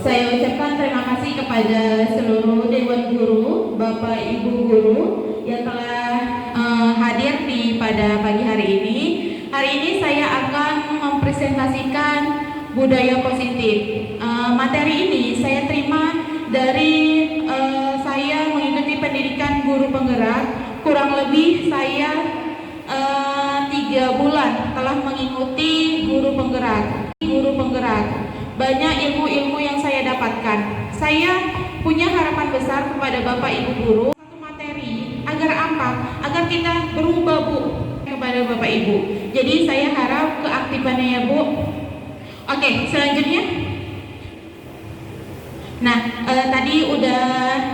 Saya ucapkan terima kasih kepada seluruh Dewan Guru, Bapak Ibu Guru yang telah hadir pada pagi hari ini. Hari ini saya akan mempresentasikan budaya positif. Materi ini saya terima dari saya mengikuti pendidikan guru penggerak. Kurang lebih saya 3 bulan telah mengikuti guru penggerak. Banyak ilmu-ilmu yang saya dapatkan. Saya punya harapan besar kepada Bapak Ibu Guru, satu materi agar apa? Agar kita berubah, Bu, kepada Bapak Ibu. Jadi saya harap keaktifannya ya, Bu. Oke, selanjutnya. Nah, tadi udah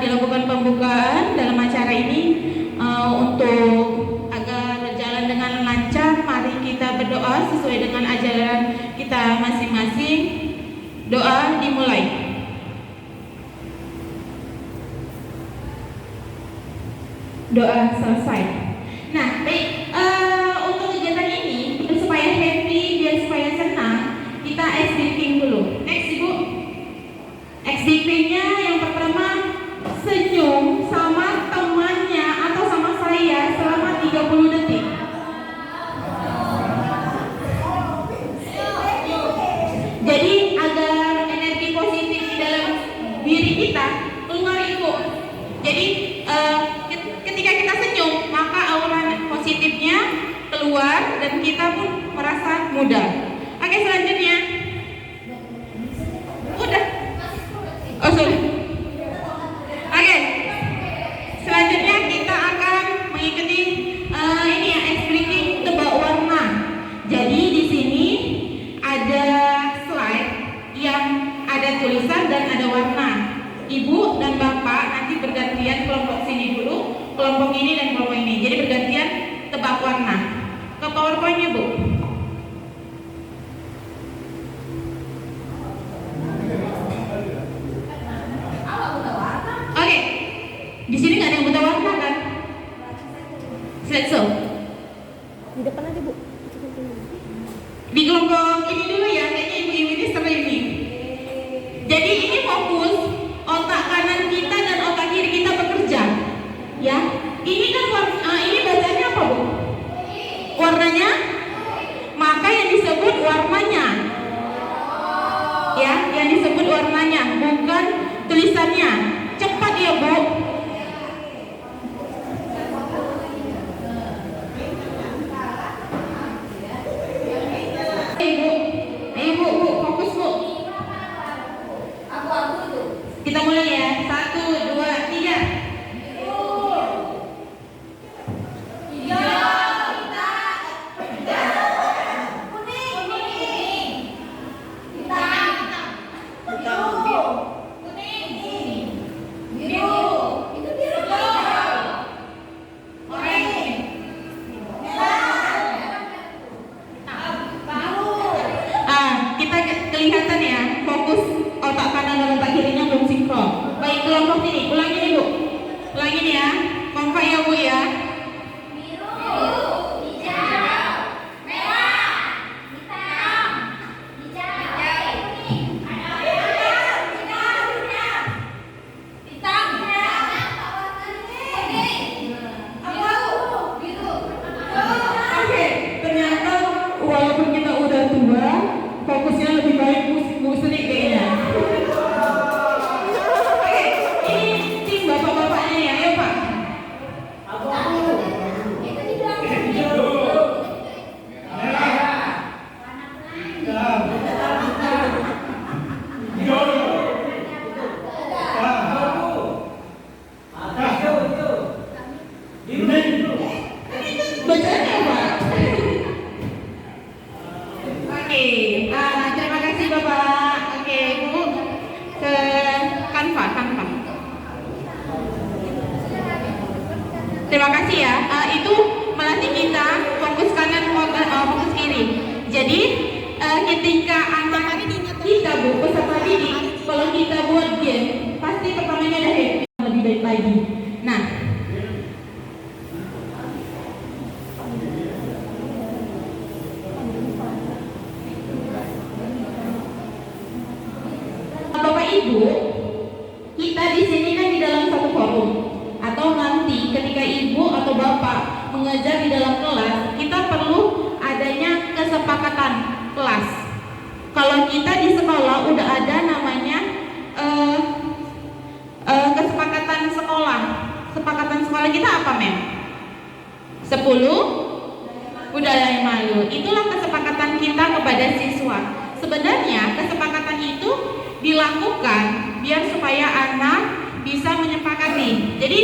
dilakukan pembukaan dalam acara ini. Untuk agar berjalan dengan lancar, mari kita berdoa sesuai dengan ajaran kita masing-masing. Doa dimulai. Doa selesai. Nah, baik, untuk kegiatan ini supaya happy dan supaya senang, kita ice breaking dulu. Next, Ibu. Ice breaking-nya yang pertama, senyum sama temannya atau sama saya selama 30 detik. Jadi agar energi positif di dalam diri kita keluar, Ibu. Jadi ketika kita senyum, maka aura positifnya keluar dan kita pun merasa muda. Oke, selanjutnya. Udah. Oh, sorry. Oke. Selanjutnya kita akan mengikuti ini ya, ice breaking tebak warna. Jadi di sini ada slide yang ada tulisan dan ada warna. Ibu dan Bapak nanti bergantian, kelompok sini dulu, kelompok ini dan kelompok ini. Jadi bergantian tebak warna. Ke PowerPoint-nya, Bu. Oke. Di sini nggak ada yang buta warna kan? Slide show. Di depan aja, Bu. Di kelompok ini dulu ya, kayaknya ibu-ibu ini seru ini. Jadi ini fokus otak kanan kita dan otak kiri kita bekerja. Ya, ini kan ini bacanya apa, Bu? Warnanya? Maka yang disebut warnanya. Ya, yang disebut warnanya, bukan tulisannya. Cepat ya, Bu. Ibu, fokus, Bu. Kita mulai ya. 1, 2, 3. Kita kelihatan ya, fokus otak kanan dan otak kirinya belum sinkron. Baik, kelompok ini, ulangi nih, Bu. Ulangi nih ya, kompak ya, Bu ya. Oke, ternyata walaupun kita udah tua, fokusnya lebih baik musik kayaknya. Oke, ini tim bapak-bapaknya ya, ayo Pak. Bacanya Pak. Oke, terima kasih Bapak. Oke, Bu, ke Canva. Terima kasih ya. Itu melatih kita fokus kanan, fokus kiri. Jadi ketika anak kita, Bu, peserta didik, kalau kita buat game, pasti pertamanya ada lebih baik lagi. Nah, Bapak Ibu, kita di sini kan di dalam satu forum, atau nanti ketika Ibu atau Bapak mengajar di dalam kelas, kita perlu adanya kesepakatan kelas. Kalau kita di sekolah udah ada namanya kesepakatan sekolah. Kesepakatan sekolah kita apa, Mem? 10 budaya malu. Itulah kesepakatan kita kepada siswa. Sebenarnya kesepakatan itu dilakukan biar supaya anak bisa menyepakati. Jadi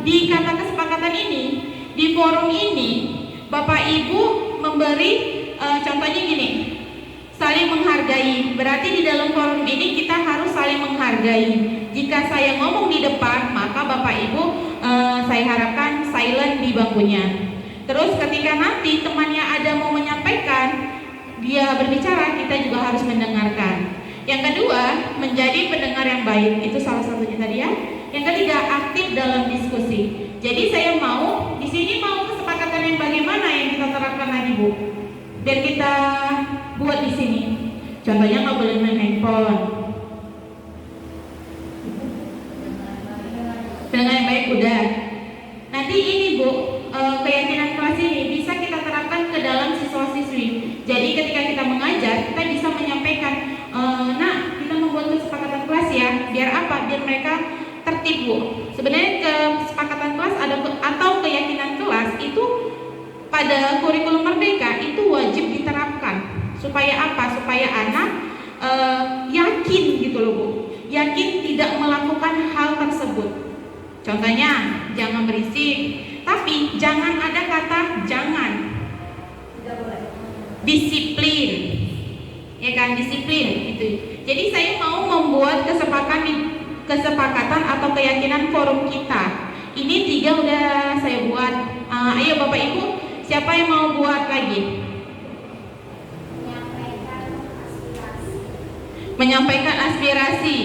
di kata kesepakatan ini, di forum ini, Bapak Ibu memberi contohnya gini, saling menghargai. Berarti di dalam forum ini kita harus saling menghargai. Jika saya ngomong di depan, maka Bapak Ibu saya harapkan silent di bangkunya. Terus ketika nanti temannya ada mau menyampaikan, dia berbicara, kita juga harus mendengarkan. Yang kedua, menjadi pendengar yang baik. Itu salah satunya tadi ya. Yang ketiga, aktif dalam diskusi. Jadi saya mau di sini mau kesepakatan yang bagaimana yang kita terapkan lagi, Bu. Dan kita buat di sini. Contohnya nggak boleh main handphone. Pendengar yang baik udah. Nanti ini, Bu, keyakinan kelas ini bisa kita terapkan ke dalam siswa-siswi. Jadi ketika kita mengajar, kita bisa menyampaikan, nah kita membuat kesepakatan kelas ya. Biar apa? Biar mereka tertib, Bu. Sebenarnya kesepakatan kelas atau keyakinan kelas itu pada kurikulum merdeka itu wajib diterapkan. Supaya apa? Supaya anak yakin gitu loh, Bu. Yakin tidak melakukan hal tersebut. Contohnya, jangan berisik, tapi jangan ada kata jangan. Disiplin, ya kan, disiplin itu. Jadi saya mau membuat kesepakatan atau keyakinan forum kita. Ini 3 udah saya buat. Ayo Bapak Ibu, siapa yang mau buat lagi? Menyampaikan aspirasi.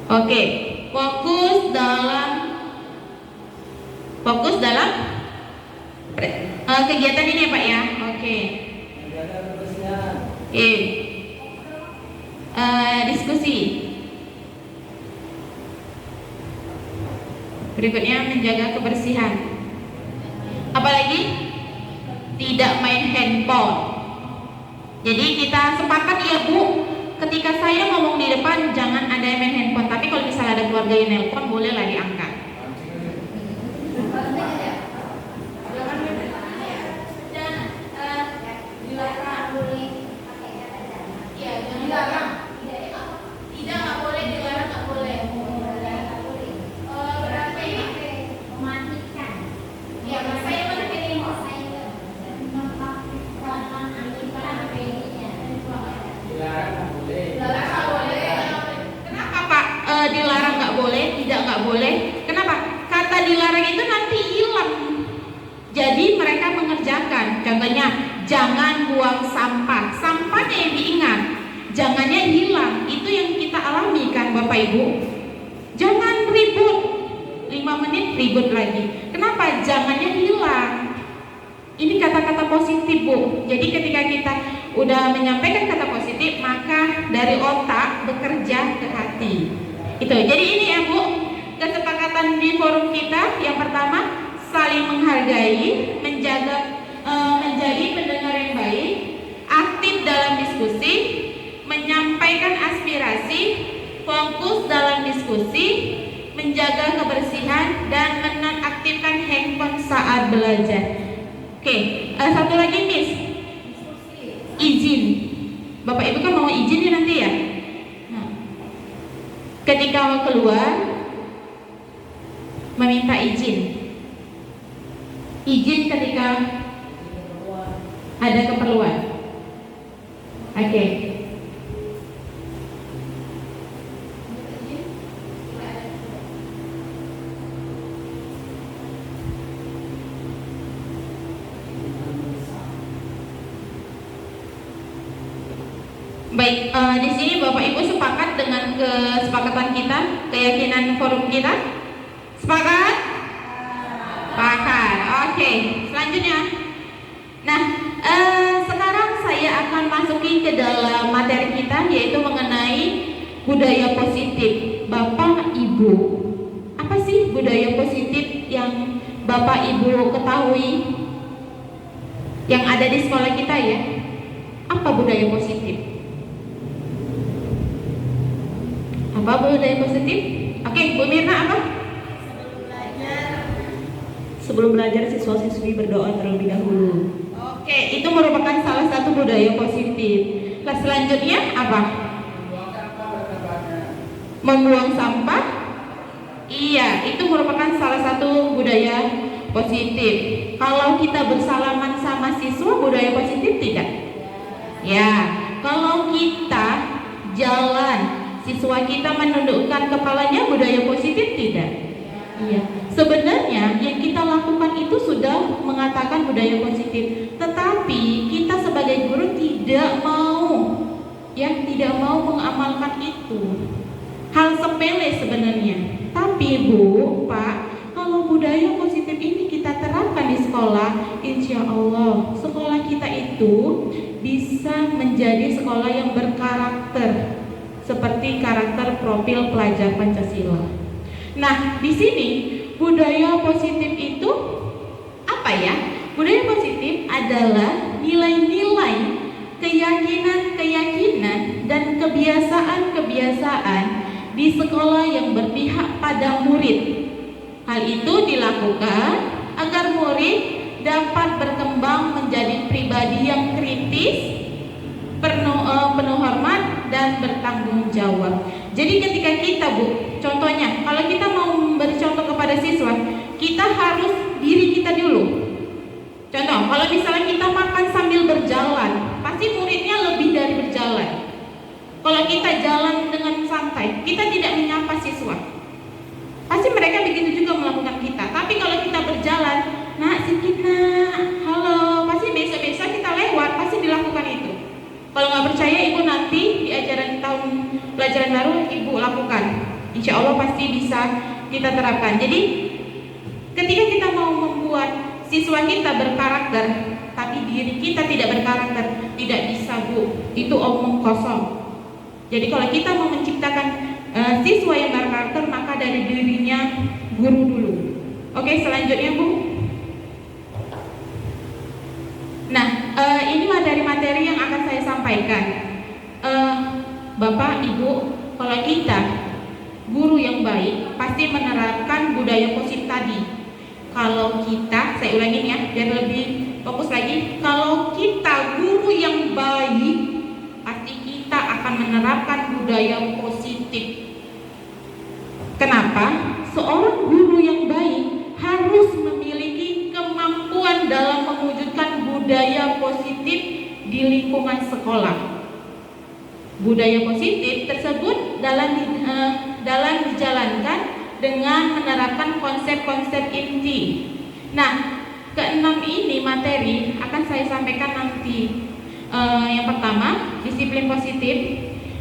Oke, fokus dalam kegiatan ini ya Pak ya. Oke. Oke. Diskusi. Berikutnya menjaga kebersihan. Apalagi tidak main handphone. Jadi kita sepakat ya Bu. Ketika saya ngomong di depan jangan ada yang main handphone, tapi kalau misalnya ada keluarga yang nelpon bolehlah diangkat. Dilarang nggak boleh, tidak nggak boleh. Kenapa? Kata dilarang itu nanti hilang. Jadi mereka mengerjakan. Contohnya, jangan buang sampah. Sampahnya yang diingat, jangannya hilang. Itu yang kita alami kan Bapak Ibu. Jangan ribut. 5 menit ribut lagi. Kenapa? Jangannya hilang. Ini kata-kata positif Bu. Jadi ketika kita udah menyampaikan kata positif, maka dari otak bekerja ke hati. Itu. Jadi ini ya Bu, kesepakatan di forum kita. Yang pertama, saling menghargai, menjadi pendengar yang baik, aktif dalam diskusi, menyampaikan aspirasi, fokus dalam diskusi, menjaga kebersihan, dan menonaktifkan handphone saat belajar. Oke, satu lagi Miss, izin. Bapak Ibu kan mau izin ya nanti ya. Ketika mau keluar, meminta izin. Izin ketika ada keperluan. Oke. Baik, di sini Bapak Ibu sepakat dengan kesepakatan kita, keyakinan forum kita? Sepakat? Sepakat. Oke, selanjutnya. Nah, sekarang saya akan masukin lagi ke dalam materi kita, yaitu mengenai budaya positif. Bapak Ibu, apa sih budaya positif yang Bapak Ibu ketahui yang ada di sekolah kita ya? Apa budaya positif? Apa budaya positif? Oke, Bu Mirna apa? Sebelum belajar siswa-siswi berdoa terlebih dahulu. Oke, itu merupakan salah satu budaya positif. Nah, selanjutnya apa? Membuang sampah. Iya, itu merupakan salah satu budaya positif. Kalau kita bersalaman sama siswa, budaya positif tidak? Ya, kalau kita jalan, siswa kita menundukkan kepalanya, budaya positif tidak? Iya. Sebenarnya yang kita lakukan itu sudah mengatakan budaya positif, tetapi kita sebagai guru tidak mau, ya, tidak mau mengamalkan itu. Hal sepele sebenarnya. Tapi Bu, Pak, kalau budaya positif ini kita terapkan di sekolah, insya Allah sekolah kita itu bisa menjadi sekolah yang berkarakter, seperti karakter profil pelajar Pancasila. Nah, di sini budaya positif itu apa ya? Budaya positif adalah nilai-nilai, keyakinan-keyakinan, dan kebiasaan-kebiasaan di sekolah yang berpihak pada murid. Hal itu dilakukan agar murid dapat berkembang menjadi pribadi yang kritis, penuh hormat, dan bertanggung jawab. Jadi ketika kita, Bu, contohnya kalau kita mau memberi contoh kepada siswa, kita harus diri kita dulu. Contoh, kalau misalnya kita makan sambil berjalan, pasti muridnya lebih dari berjalan. Kalau kita jalan dengan santai, kita tidak menyapa siswa, pasti mereka begitu juga melakukan kita. Tapi kalau kita berjalan, nak sikit nak, halo, pasti besok-besok kita lewat, pasti dilakukan itu. Kalau nggak percaya, Ibu nanti di ajaran tahun pelajaran baru Ibu lakukan. Insya Allah pasti bisa kita terapkan. Jadi ketika kita mau membuat siswa kita berkarakter, tapi diri kita tidak berkarakter, tidak bisa, Bu. Itu omong kosong. Jadi kalau kita mau menciptakan siswa yang berkarakter, maka dari dirinya guru dulu. Oke, selanjutnya Bu. Nah, ini materi-materi yang akan saya sampaikan. Bapak, Ibu, kalau kita guru yang baik pasti menerapkan budaya positif tadi. Kalau kita, saya ulangin ya, biar lebih fokus lagi. Kalau kita guru yang baik, pasti kita akan menerapkan budaya positif. Kenapa? Seorang guru yang baik harus memiliki kemampuan dalam mewujudkan budaya positif di lingkungan sekolah. Budaya positif tersebut dalam dijalankan dengan menerapkan konsep-konsep inti. Nah, keenam ini materi akan saya sampaikan nanti. Yang pertama, disiplin positif.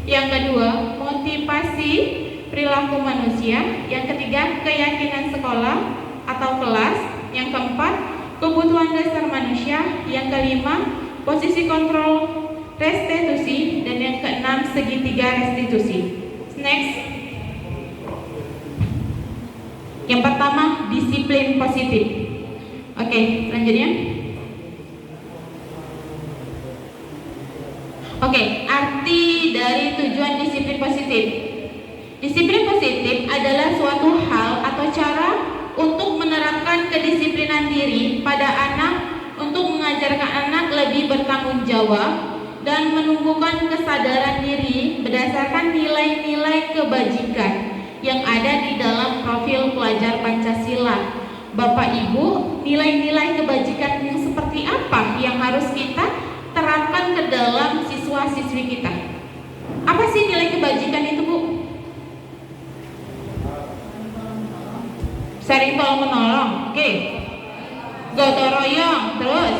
Yang kedua, motivasi perilaku manusia. Yang ketiga, keyakinan sekolah atau kelas. Yang keempat, kebutuhan dasar manusia. Yang kelima, posisi kontrol restitusi. Dan yang keenam, segitiga restitusi. Next. Yang pertama, disiplin positif. Oke, selanjutnya. Oke, arti dari tujuan disiplin positif. Disiplin positif adalah suatu hal atau cara untuk menerapkan kedisiplinan diri pada anak untuk mengajarkan anak lebih bertanggung jawab dan menumbuhkan kesadaran diri berdasarkan nilai-nilai kebajikan yang ada di dalam profil pelajar Pancasila. Bapak Ibu, nilai-nilai kebajikan yang seperti apa yang harus kita terapkan ke dalam siswa-siswi kita? Apa sih nilai kebajikan itu, Bu? Saling tolong menolong, oke. Gotong royong, terus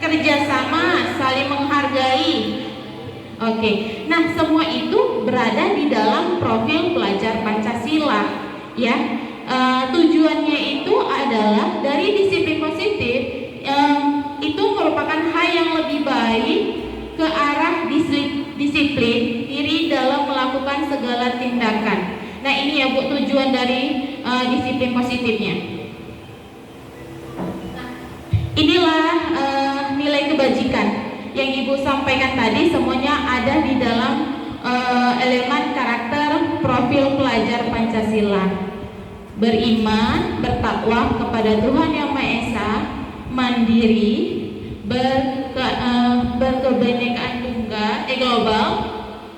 kerjasama, saling menghargai. Oke, nah semua itu berada di dalam profil pelajar Pancasila, ya. Tujuannya itu adalah dari disiplin positif, itu merupakan hal yang lebih baik ke arah tujuan dari disiplin positifnya. Inilah nilai kebajikan yang Ibu sampaikan tadi, semuanya ada di dalam elemen karakter profil pelajar Pancasila. Beriman, bertakwa kepada Tuhan Yang Maha Esa, mandiri, berkebinekaan tunggal, global,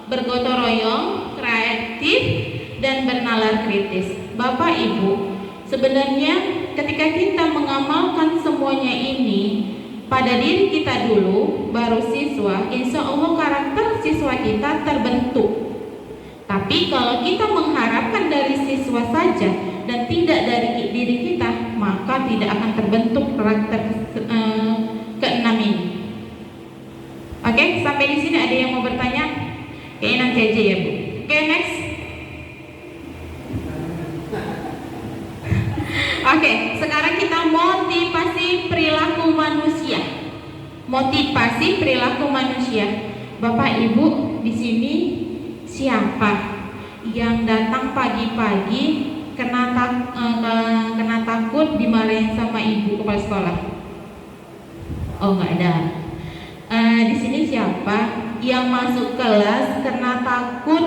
bergotong royong, kreatif, dan bernalar kritis. Bapak Ibu, sebenarnya ketika kita mengamalkan semuanya ini pada diri kita dulu, baru siswa, insya Allah karakter siswa kita terbentuk. Tapi kalau kita mengharapkan dari siswa saja dan tidak dari diri kita, maka tidak akan terbentuk karakter keenam ini. Oke, sampai di sini ada yang mau bertanya? Oke, nanti aja ya Bu. Oke, next. Oke, sekarang kita motivasi perilaku manusia. Motivasi perilaku manusia. Bapak Ibu, di sini siapa yang datang pagi-pagi kena takut dimarahin sama ibu kepala sekolah? Oh, nggak ada. Di sini siapa yang masuk kelas kena takut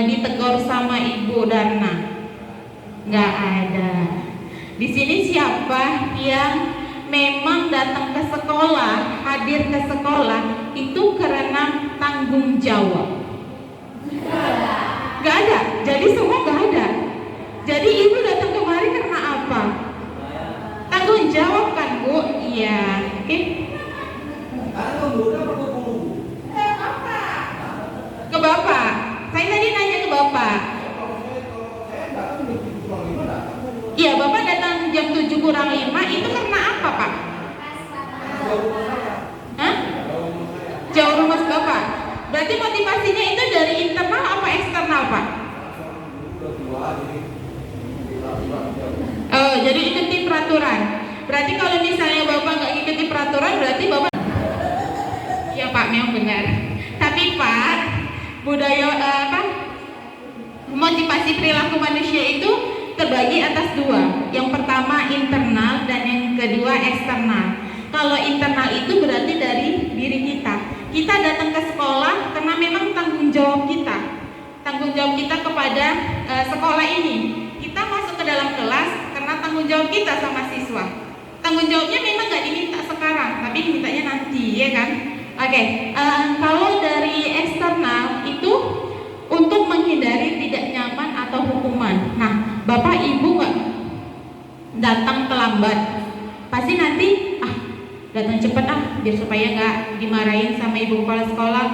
ditegur sama Ibu Darna? Nggak ada. Di sini siapa yang memang datang ke sekolah, hadir ke sekolah itu karena tanggung jawab? Nggak ada. Jadi semua nggak ada. Jadi Ibu datang kemari karena apa? Tanggung jawab kan Bu? Iya. Oke. Ke Bapak. Saya tadi nanya ke Bapak. Iya, Bapak datang jam 7 kurang 5 itu karena apa Pak? Hah? Jauh rumah Bapak. Berarti motivasinya itu dari internal apa eksternal Pak? Oh, jadi ikuti peraturan. Berarti kalau misalnya Bapak nggak ikuti peraturan, berarti Bapak. Ya Pak, memang benar. Tapi Pak, budaya motivasi perilaku manusia itu terbagi atas dua. Yang pertama internal dan yang kedua eksternal. Kalau internal itu berarti dari diri kita. Kita datang ke sekolah karena memang tanggung jawab kita. Tanggung jawab kita kepada sekolah ini. Kita masuk ke dalam kelas karena tanggung jawab kita sama siswa. Tanggung jawabnya memang nggak diminta sekarang, tapi dimintanya nanti, ya kan? Oke, kalau dari eksternal itu untuk menghindari tidak nyaman atau hukuman. Nah, Bapak Ibu nggak datang terlambat, pasti nanti datang cepet biar supaya nggak dimarahin sama ibu kepala sekolah,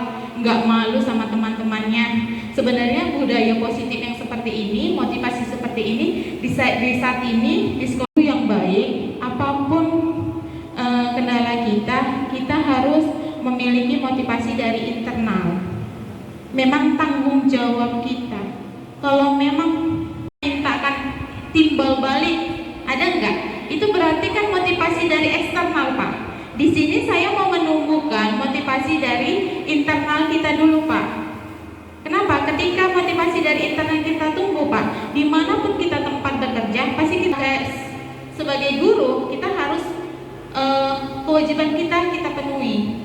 nggak malu sama teman-temannya. Sebenarnya budaya positif yang seperti ini, motivasi seperti ini di saat ini di sekolah yang baik, apapun kendala kita harus memiliki motivasi dari internal. Memang tanggung jawab kita. Kalau memang mintakan timbal balik, ada enggak? Itu berarti kan motivasi dari eksternal Pak. Di sini saya mau menumbuhkan motivasi dari internal kita dulu Pak. Kenapa? Ketika motivasi dari internal kita tumbuh Pak, dimanapun kita tempat bekerja, pasti kita sebagai guru kita harus kewajiban kita penuhi.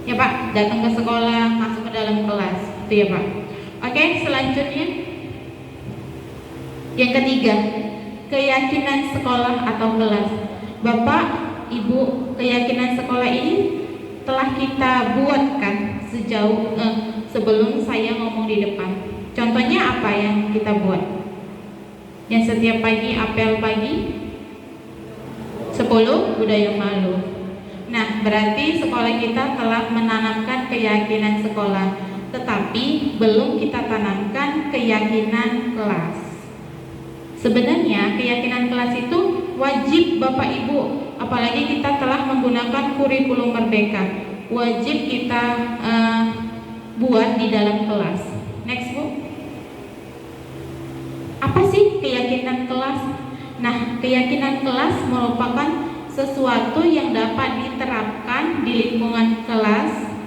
Ya Pak, datang ke sekolah, masuk ke dalam kelas, itu ya Pak. Oke, selanjutnya yang ketiga, keyakinan sekolah atau kelas. Bapak, Ibu, keyakinan sekolah ini telah kita buatkan sejauh sebelum saya ngomong di depan. Contohnya apa yang kita buat? Yang setiap pagi apel pagi 10 budaya malu. Nah, berarti sekolah kita telah menanamkan keyakinan sekolah, tetapi belum kita tanamkan keyakinan kelas. Sebenarnya keyakinan kelas itu wajib Bapak Ibu, apalagi kita telah menggunakan kurikulum merdeka, wajib kita buat di dalam kelas. Next Bu. Apa sih keyakinan kelas? Nah, keyakinan kelas merupakan sesuatu yang dapat diterapkan di lingkungan kelas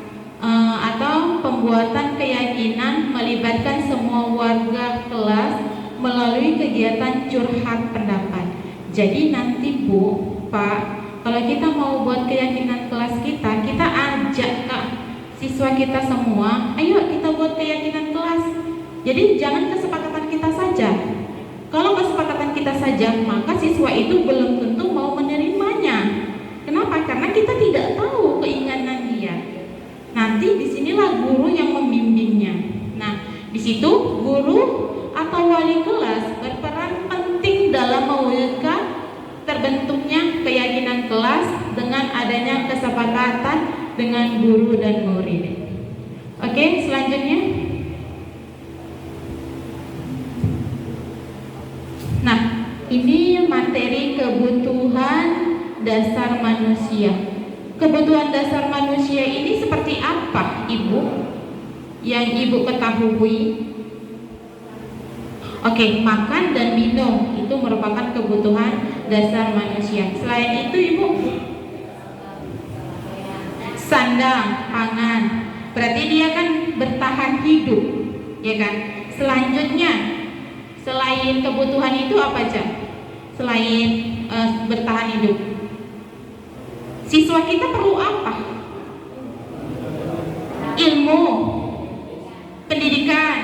atau pembuatan keyakinan melibatkan semua warga kelas melalui kegiatan curhat pendapat. Jadi nanti Bu, Pak, kalau kita mau buat keyakinan kelas kita ajak Kak siswa kita semua, ayo kita buat keyakinan kelas. Jadi jangan kesepakatan kita saja. Kalau kesepakatan kita saja, maka siswa itu belum tentu mau menerimanya. Kenapa? Karena kita tidak tahu keinginan dia. Nanti disinilah guru yang membimbingnya. Nah, di situ guru atau wali kelas berperan penting dalam mewujudkan terbentuknya keyakinan kelas dengan adanya kesepakatan dengan guru dan murid. Oke, selanjutnya. Nah, ini materi kebutuhan dasar manusia. Kebutuhan dasar manusia ini seperti apa, Ibu? Yang Ibu ketahui? Oke, makan dan minum itu merupakan kebutuhan dasar manusia. Selain itu, Ibu, sandang, pangan. Berarti dia kan bertahan hidup, ya kan? Selanjutnya, selain kebutuhan itu apa aja? Selain bertahan hidup, siswa kita perlu apa? Ilmu, pendidikan,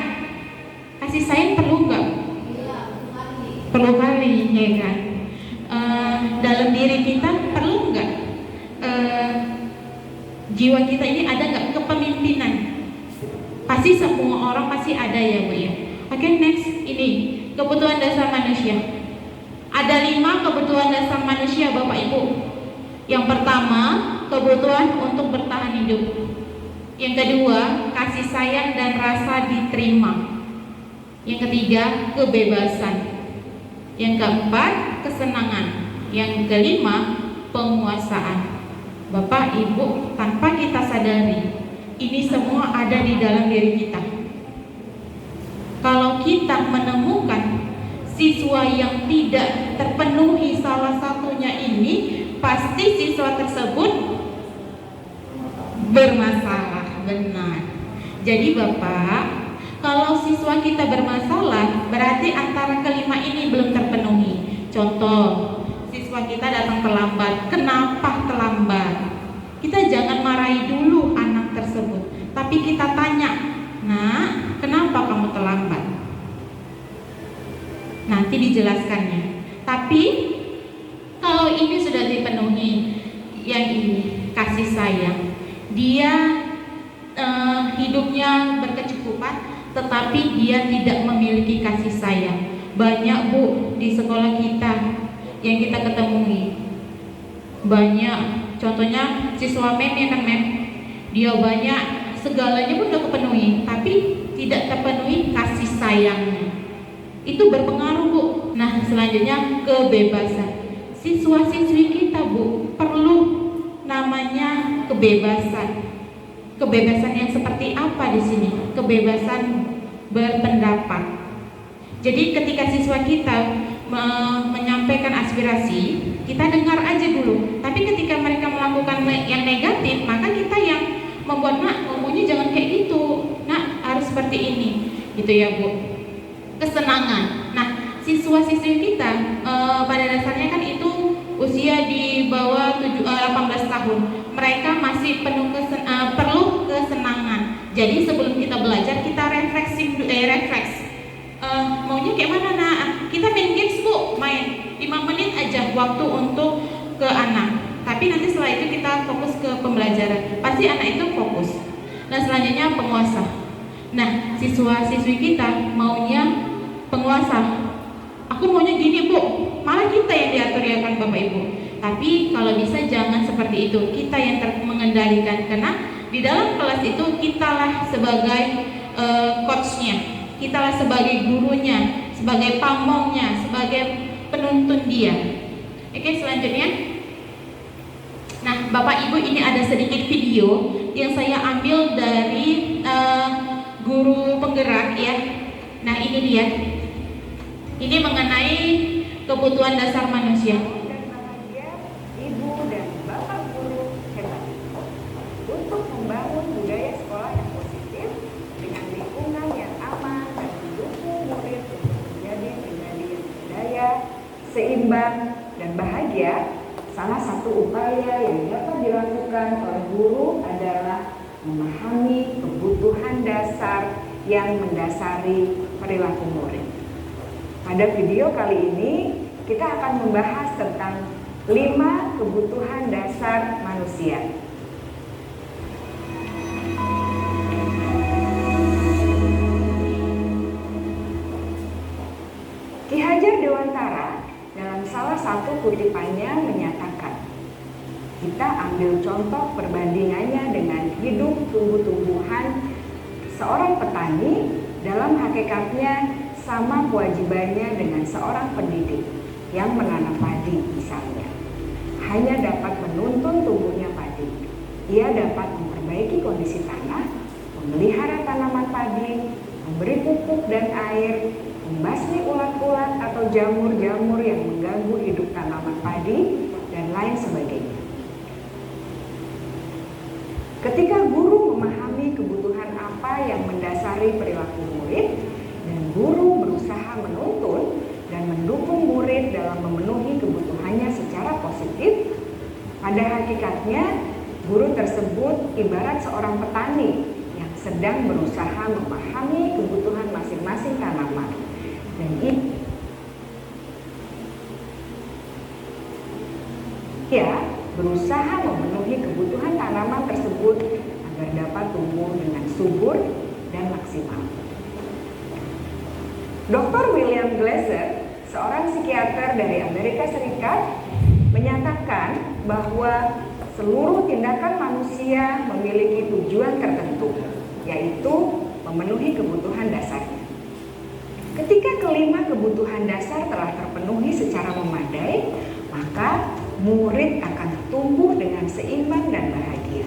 kasih sayang perlu nggak? Perlu kali, ya kan? Dalam diri kita perlu nggak? Jiwa kita ini ada nggak kepemimpinan? Pasti semua orang pasti ada ya Bu ya. Oke, next, ini kebutuhan dasar manusia. Ada 5 kebutuhan dasar manusia Bapak Ibu. Yang pertama, kebutuhan untuk bertahan hidup. Yang kedua, kasih sayang dan rasa diterima. Yang ketiga, kebebasan. Yang keempat, kesenangan. Yang kelima, penguasaan. Bapak Ibu, tanpa kita sadari, ini semua ada di dalam diri kita. Kalau kita menemukan siswa yang tidak terpenuhi salah satunya ini, pasti siswa tersebut bermasalah, benar. Jadi Bapak, kalau siswa kita bermasalah, berarti antara kelima ini belum terpenuhi. Contoh, siswa kita datang terlambat. Kenapa terlambat? Kita jangan marahi dulu anak tersebut, tapi kita tanya, "Nak, kenapa kamu terlambat?" Nanti dijelaskannya. Tapi kalau ini sudah dipenuhi, yang ini kasih sayang, dia hidupnya berkecukupan, tetapi dia tidak memiliki kasih sayang. Banyak Bu di sekolah kita yang kita ketemui, banyak. Contohnya siswa MEM, ya kan MEM, dia banyak, segalanya pun udah kepenuhi, tapi tidak terpenuhi kasih sayangnya. Itu berpengaruh Bu. Nah, selanjutnya kebebasan. Siswa-siswi kita Bu perlu namanya kebebasan. Kebebasan yang seperti apa di sini? Kebebasan berpendapat. Jadi ketika siswa kita menyampaikan aspirasi, kita dengar aja dulu. Tapi ketika mereka melakukan yang negatif, maka kita yang membuat, "Nak, ngomongnya jangan kayak gitu. Nak, harus seperti ini." Gitu ya Bu. Kesenangan. Nah, siswa-siswi kita pada dasarnya kan itu usia di bawah 18 tahun. Mereka masih perlu kesenangan. Jadi sebelum kita belajar, kita refleks. Maunya kayak mana Nak? Kita main games Bu, main 5 menit aja waktu untuk ke anak. Tapi nanti setelah itu kita fokus ke pembelajaran. Pasti anak itu fokus. Nah, selanjutnya penguasa. Nah, siswa-siswi kita maunya penguasa. Aku maunya gini Bu, malah kita yang diatur ya kan Bapak Ibu. Tapi kalau bisa jangan seperti itu. Kita yang mengendalikan, karena di dalam kelas itu kitalah sebagai coachnya. Kitalah sebagai gurunya, sebagai pamongnya, sebagai penuntun dia. Oke, selanjutnya. Nah, Bapak Ibu, ini ada sedikit video yang saya ambil dari guru penggerak ya. Nah, ini dia. Ini mengenai kebutuhan dasar manusia. Ibu dan Bapak guru hebat untuk membangun budaya sekolah yang positif dengan lingkungan yang aman dan mendukung murid untuk menjadi muda, seimbang, dan bahagia, salah satu upaya yang dapat dilakukan oleh guru adalah memahami kebutuhan dasar yang mendasari perilaku murid. Pada video kali ini, kita akan membahas tentang 5 kebutuhan dasar manusia. Ki Hajar Dewantara dalam salah satu kutipannya menyatakan, kita ambil contoh perbandingannya dengan hidup tumbuh-tumbuhan. Seorang petani dalam hakikatnya sama kewajibannya dengan seorang pendidik yang menanam padi misalnya. Hanya dapat menuntun tumbuhnya padi. Ia dapat memperbaiki kondisi tanah, memelihara tanaman padi, memberi pupuk dan air, membasmi ulat-ulat atau jamur-jamur yang mengganggu hidup tanaman padi, dan lain sebagainya. Ketika guru memahami kebutuhan apa yang mendasari perilaku murid, dan guru berusaha menuntun dan mendukung murid dalam memenuhi kebutuhannya secara positif, pada hakikatnya guru tersebut ibarat seorang petani yang sedang berusaha memahami kebutuhan masing-masing tanaman. Dan ia berusaha memenuhi kebutuhan tanaman tersebut agar dapat tumbuh dengan subur dan maksimal. Dr. William Glasser, seorang psikiater dari Amerika Serikat, menyatakan bahwa seluruh tindakan manusia memiliki tujuan tertentu, yaitu memenuhi kebutuhan dasarnya. Ketika kelima kebutuhan dasar telah terpenuhi secara memadai, maka murid akan tumbuh dengan seimbang dan bahagia.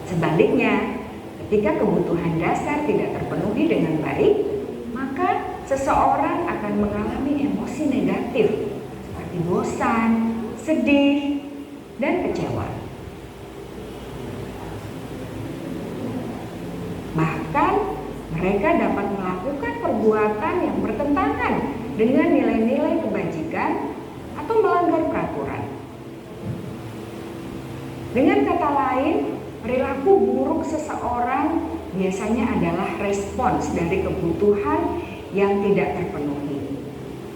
Sebaliknya, ketika kebutuhan dasar tidak terpenuhi dengan baik, maka seseorang akan mengalami emosi negatif seperti bosan, sedih, dan kecewa. Bahkan mereka dapat melakukan perbuatan yang bertentangan dengan nilai-nilai kebajikan atau melanggar peraturan. Dengan kata lain, perilaku buruk seseorang biasanya adalah respons dari kebutuhan yang tidak terpenuhi.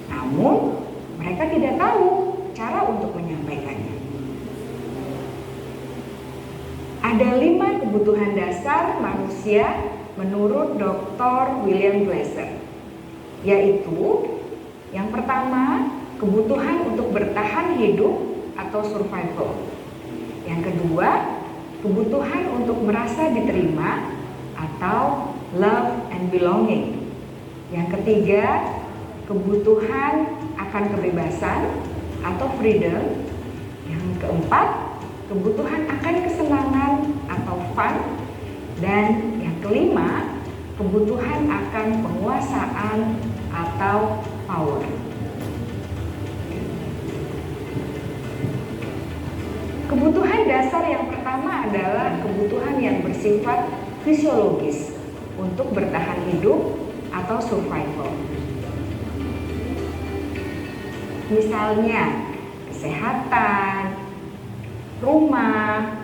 Namun, mereka tidak tahu cara untuk menyampaikannya. Ada 5 kebutuhan dasar manusia menurut Dr. William Glasser, yaitu yang pertama, kebutuhan untuk bertahan hidup atau survival. Yang kedua, kebutuhan untuk merasa diterima atau love and belonging. Yang ketiga, kebutuhan akan kebebasan atau freedom. Yang keempat, kebutuhan akan kesenangan atau fun. Dan yang kelima, kebutuhan akan penguasaan atau power. Kebutuhan dasar yang pertama adalah kebutuhan yang bersifat fisiologis untuk bertahan hidup atau survival. Misalnya, kesehatan, rumah,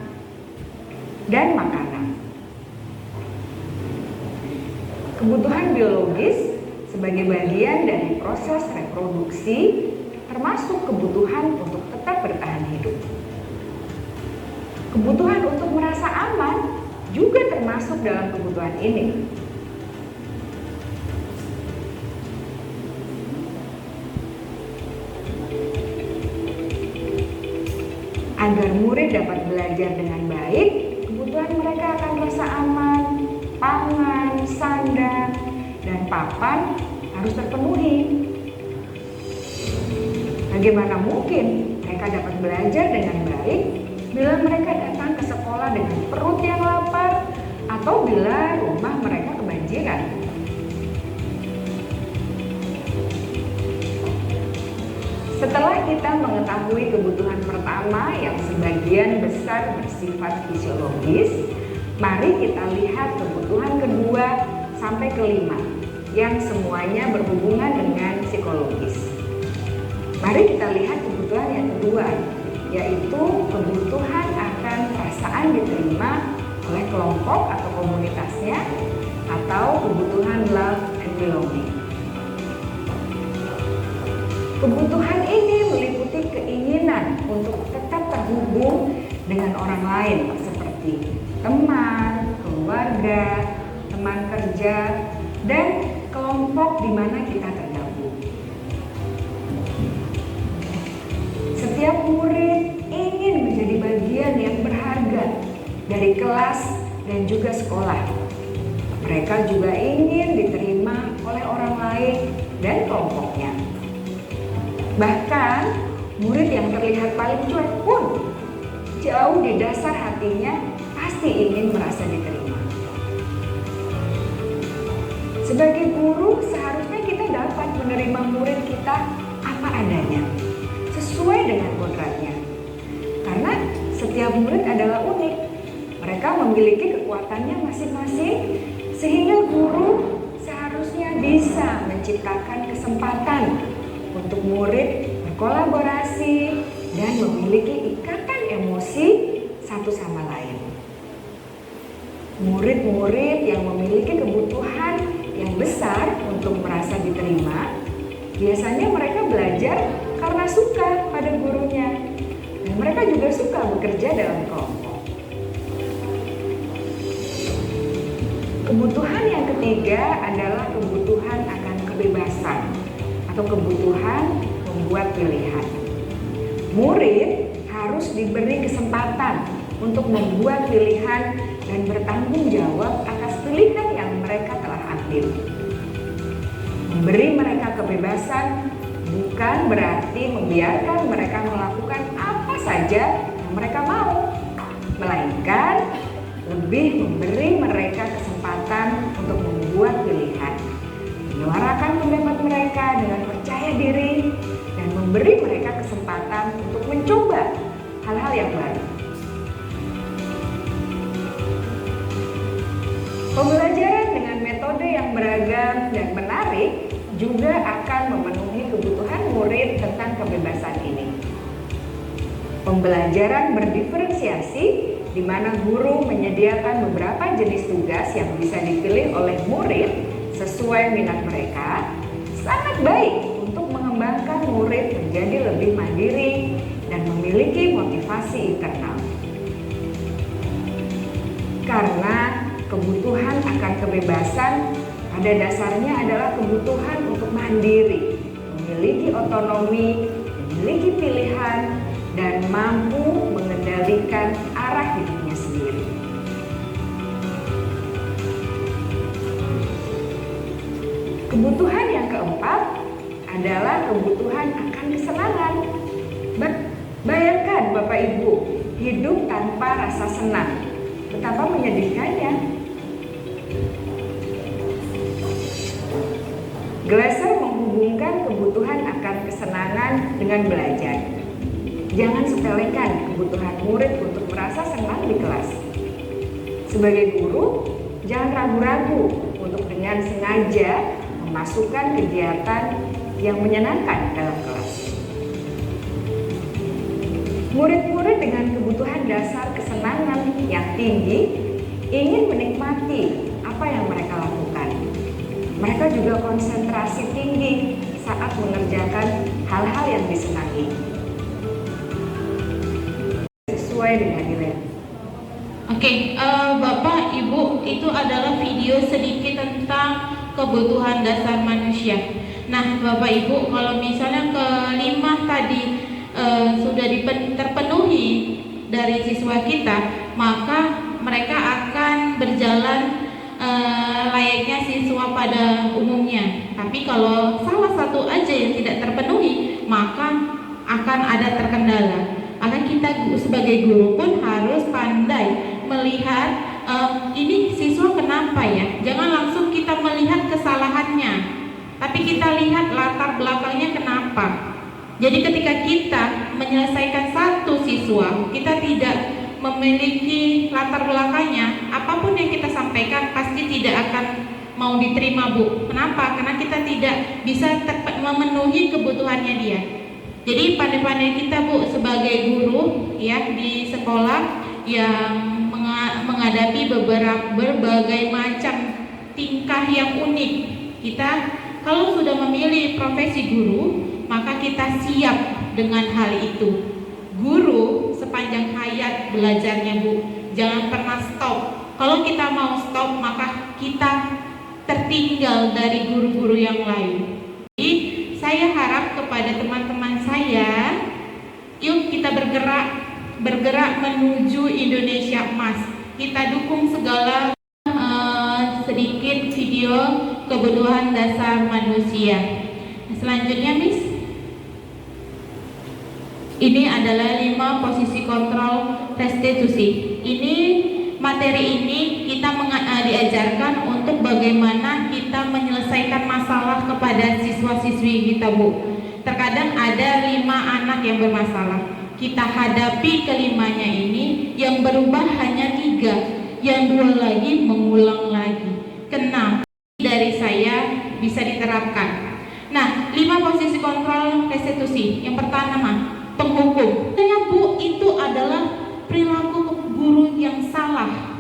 dan makanan. Kebutuhan biologis sebagai bagian dari proses reproduksi termasuk kebutuhan untuk tetap bertahan hidup. Kebutuhan untuk merasa aman juga termasuk dalam kebutuhan ini. Agar murid dapat belajar dengan baik, kebutuhan mereka akan rasa aman, pangan, sandang, dan papan harus terpenuhi. Bagaimana mungkin mereka dapat belajar dengan baik bila mereka datang ke sekolah dengan perut yang lapar atau bila rumah mereka kebanjiran? Setelah kita mengetahui kebutuhan pertama yang sebagian besar bersifat fisiologis, mari kita lihat kebutuhan kedua sampai kelima yang semuanya berhubungan dengan Mari kita lihat kebutuhan yang kedua, yaitu kebutuhan akan perasaan diterima oleh kelompok atau komunitasnya, atau kebutuhan love and belonging. Kebutuhan ini meliputi keinginan untuk tetap terhubung dengan orang lain seperti teman, keluarga, teman kerja, dan kelompok di mana kita tergabung. Setiap murid ingin menjadi bagian yang berharga dari kelas dan juga sekolah. Mereka juga ingin diterima oleh orang lain dan kelompoknya. Bahkan, murid yang terlihat paling cuek pun jauh di dasar hatinya pasti ingin merasa diterima. Sebagai guru, seharusnya kita dapat menerima murid kita apa adanya, sesuai dengan kodratnya. Karena setiap murid adalah unik. Mereka memiliki kekuatannya masing-masing, sehingga guru seharusnya bisa menciptakan kesempatan untuk murid berkolaborasi dan memiliki ikatan emosi satu sama lain. Murid-murid yang memiliki kebutuhan yang besar untuk merasa diterima, biasanya mereka belajar karena suka pada gurunya, dan mereka juga suka bekerja dalam kelompok. Kebutuhan yang ketiga adalah kebutuhan akan kebebasan atau kebutuhan membuat pilihan. Murid harus diberi kesempatan untuk membuat pilihan dan bertanggung jawab atas pilihan yang mereka telah ambil. Memberi mereka kebebasan bukan berarti membiarkan mereka melakukan apa saja yang mereka mau, melainkan lebih memberi mereka kesempatan untuk membuat pilihan, menyuarakan pendapat mereka dengan percaya diri, dan memberi mereka kesempatan untuk mencoba hal-hal yang baru. Pembelajaran dengan metode yang beragam dan menarik juga akan memenuhi kebutuhan murid tentang kebebasan ini. Pembelajaran berdiferensiasi di mana guru menyediakan beberapa jenis tugas yang bisa dipilih oleh murid sesuai minat mereka, sangat baik untuk mengembangkan murid menjadi lebih mandiri dan memiliki motivasi internal. Karena kebutuhan akan kebebasan pada dasarnya adalah kebutuhan untuk mandiri, memiliki otonomi, memiliki pilihan, dan mampu mengendalikan arah hidupnya sendiri. Kebutuhan yang keempat adalah kebutuhan akan kesenangan. Bayangkan Bapak Ibu, hidup tanpa rasa senang, betapa menyedihkannya. Glasser menghubungkan kebutuhan akan kesenangan dengan belajar. Jangan sepelekan kebutuhan murid untuk merasa senang di kelas. Sebagai guru, jangan ragu-ragu untuk dengan sengaja memasukkan kegiatan yang menyenangkan dalam kelas. Murid-murid dengan kebutuhan dasar kesenangan yang tinggi ingin menikmati apa yang mereka lakukan. Mereka juga konsentrasi tinggi saat mengerjakan hal-hal yang disenangi, sesuai dengan nilai. Oke, Bapak, Ibu, itu adalah video sedikit tentang kebutuhan dasar manusia. Nah, Bapak, Ibu, kalau misalnya kelima tadi sudah terpenuhi dari siswa kita, maka mereka akan berjalan layaknya siswa pada umumnya. Tapi kalau salah satu aja yang tidak terpenuhi, maka akan ada terkendala. Maka kita sebagai guru pun harus pandai melihat ini siswa kenapa ya. Jangan langsung kita melihat kesalahannya, tapi kita lihat latar belakangnya kenapa. Jadi ketika kita menyelesaikan satu siswa, kita tidak memiliki latar belakangnya, apapun yang kita sampaikan pasti tidak akan mau diterima, Bu. Kenapa? Karena kita tidak bisa memenuhi kebutuhannya dia. Jadi pandai-pandai kita Bu sebagai guru ya di sekolah yang menghadapi berbagai macam tingkah yang unik. Kita kalau sudah memilih profesi guru, maka kita siap dengan hal itu. Guru sepanjang hayat belajarnya Bu, jangan pernah stop. Kalau kita mau stop, maka kita tertinggal dari guru-guru yang lain. Jadi saya harap kepada teman-teman saya, yuk kita bergerak menuju Indonesia Emas. Kita dukung segala sedikit video kebutuhan dasar manusia. Selanjutnya Miss, ini adalah 5 posisi kontrol restitusi. Ini materi ini kita diajarkan untuk bagaimana kita menyelesaikan masalah kepada siswa-siswi kita Bu. Terkadang ada 5 anak yang bermasalah. Kita hadapi kelimanya ini, yang berubah hanya 3, yang 2 lagi mengulang lagi. Kenapa? Dari saya bisa diterapkan. Nah, 5 posisi kontrol restitusi. Yang pertama, penghukum. Ternyata Bu, itu adalah perilaku guru yang salah.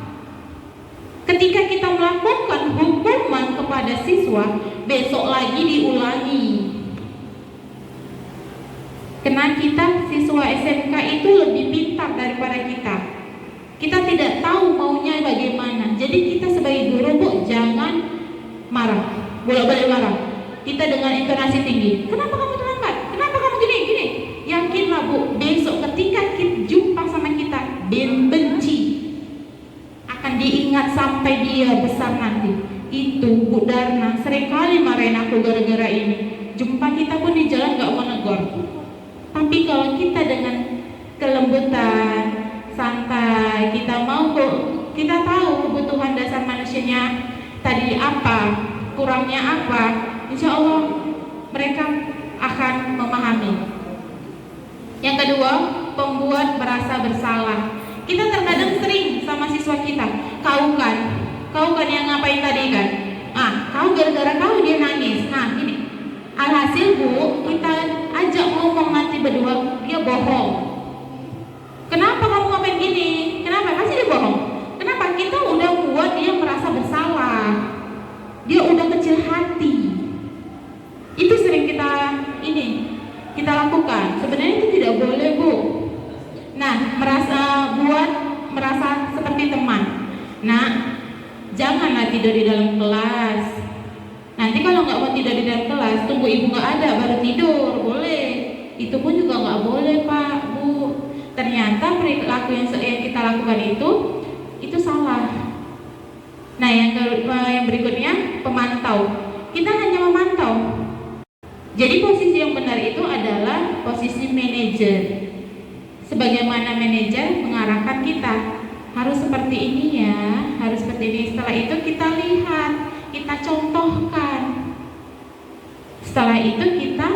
Ketika kita melakukan hukuman kepada siswa, besok lagi diulangi. Karena kita siswa SMK itu lebih pintar daripada kita. Kita tidak tahu maunya bagaimana. Jadi kita sebagai guru Bu, jangan marah, bolak-balik marah. Kita dengan intonasi tinggi. Kenapa kamu terlambat? Kenapa kamu gini? Yakinlah Bu, besok ketika kita jumpa sama kita, benci akan diingat sampai dia besar nanti. Itu Bu Darna seringkali marahin aku gara-gara ini. Jumpa kita pun di jalan gak mau negor. Tapi kalau kita dengan kelembutan, santai, kita tahu kebutuhan dasar manusianya tadi apa, kurangnya apa, insya Allah mereka akan memahami. Yang kedua, pembuat merasa bersalah. Kita terkadang sering sama siswa kita, kau kan yang ngapain tadi kan? Kau gara-gara kau dia nangis. Nah ini, alhasil Bu, kita ajak ngomong nanti berdua, dia bohong. Kenapa kamu ngapain gini? Kenapa? Pasti dia bohong. Kenapa? Kita udah buat dia merasa bersalah. Dia udah kecil hati. Itu sering kita lakukan. Sebenarnya itu tidak boleh Bu. Nah, merasa seperti teman. Nah, janganlah tidur di dalam kelas. Nanti kalau nggak mau tidur di dalam kelas, tunggu ibu nggak ada baru tidur, boleh. Itu pun juga nggak boleh Pak, Bu. Ternyata perilaku yang kita lakukan itu salah. Nah, yang berikutnya pemantau. Kita hanya memantau. Jadi posisi yang benar itu adalah posisi manajer. Sebagaimana manajer mengarahkan kita, harus seperti ini ya, harus seperti ini. Setelah itu kita lihat, kita contohkan. Setelah itu kita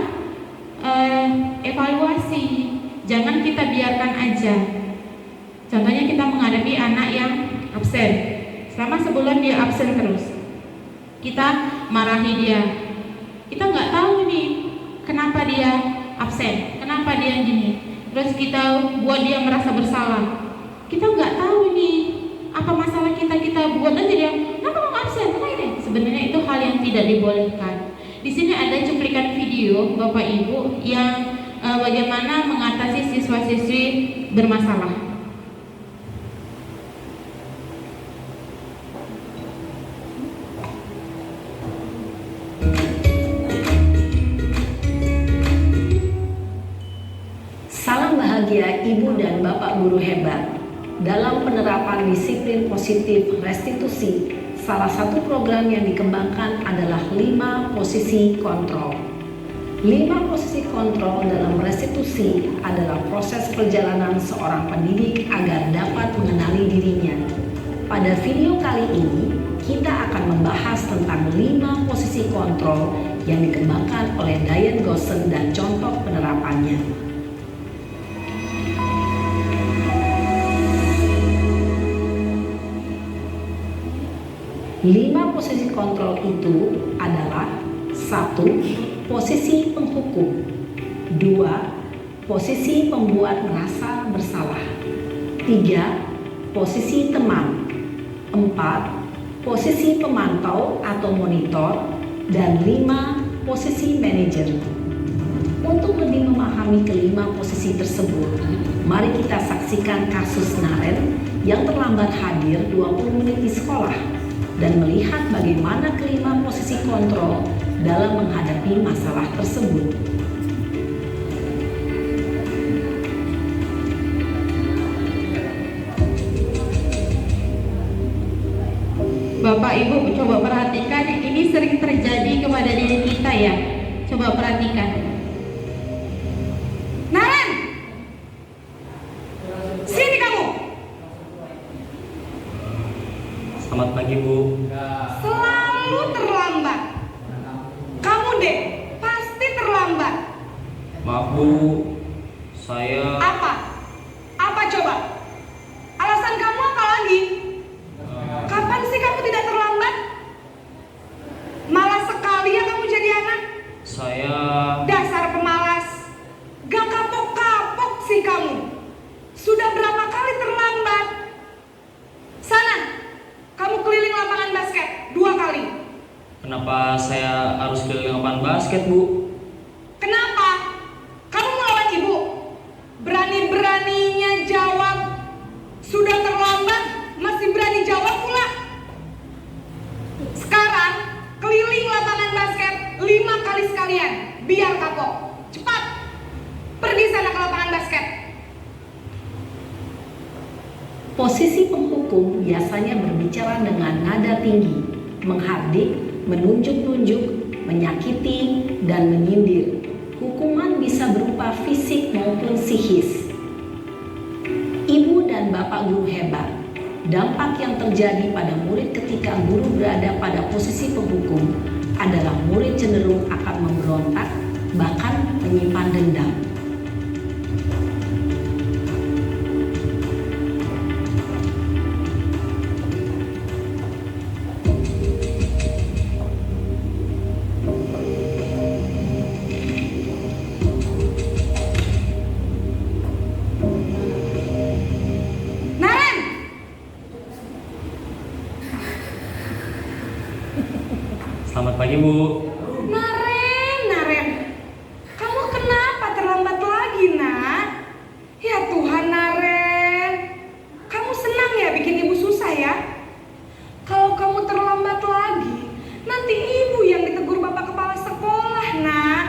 evaluasi. Jangan kita biarkan aja. Contohnya kita menghadapi anak yang absen. Selama sebulan dia absen terus, kita marahi dia. Kita nggak tahu nih kenapa dia absen, kenapa dia gini. Terus kita buat dia merasa bersalah. Kita nggak tahu nih apa masalah kita buat aja dia. Kenapa kamu absen? Sebenarnya itu hal yang tidak dibolehkan. Di sini ada cuplikan video Bapak Ibu yang bagaimana mengatasi siswa-siswi bermasalah. Salam bahagia Ibu dan Bapak guru hebat. Dalam penerapan disiplin positif restitusi, salah satu program yang dikembangkan adalah 5 posisi kontrol. 5 posisi kontrol dalam restitusi adalah proses perjalanan seorang pendidik agar dapat mengenali dirinya. Pada video kali ini, kita akan membahas tentang 5 posisi kontrol yang dikembangkan oleh Diane Gossen dan contoh penerapannya. 5 posisi kontrol itu adalah 1. Posisi penghukum. 2. Posisi pembuat merasa bersalah. 3. Posisi teman. 4. Posisi pemantau atau monitor. Dan 5. Posisi manajer. Untuk lebih memahami kelima posisi tersebut, mari kita saksikan kasus Naren yang terlambat hadir 20 menit di sekolah dan melihat bagaimana kelima posisi kontrol dalam menghadapi masalah tersebut. Bapak Ibu coba perhatikan, ini sering terjadi kepada diri kita ya. Coba perhatikan. Naren, sini kamu. Selamat pagi, Bu. Selalu terlambat. Kamu deh, pasti terlambat. Maaf, Bu. Saya Apa? Apa coba? Alasan kamu apa lagi? Kapan sih kamu tidak terlambat? Malas sekali ya kamu jadi anak. saya Dasar pemalas. Gak kapok-kapok sih kamu. Sudah berapa kali terlambat? Sana, kamu keliling lapangan basket 2 kali. kenapa saya harus keliling lapangan basket, Bu? Kenapa? Kamu melawan ibu. Berani-beraninya jawab. Sudah terlambat, masih berani jawab pula. Sekarang, keliling lapangan basket 5 kali sekalian. Biar kapok. Cepat. Pergi sana ke lapangan basket. Posisi penghukum biasanya berbicara dengan nada tinggi, menghardik, menunjuk-nunjuk, menyakiti, dan menyindir. Hukuman bisa berupa fisik maupun psikis. Ibu dan bapak guru hebat. Dampak yang terjadi pada murid ketika guru berada pada posisi penghukum adalah murid cenderung akan memberontak, bahkan menyimpan dendam. Naren! Selamat pagi, Bu. Naren. Kamu kenapa terlambat lagi, nak? Ya Tuhan, Naren. Kamu senang ya bikin ibu susah ya? Kalau kamu terlambat lagi, nanti ibu yang ditegur bapak kepala sekolah, nak.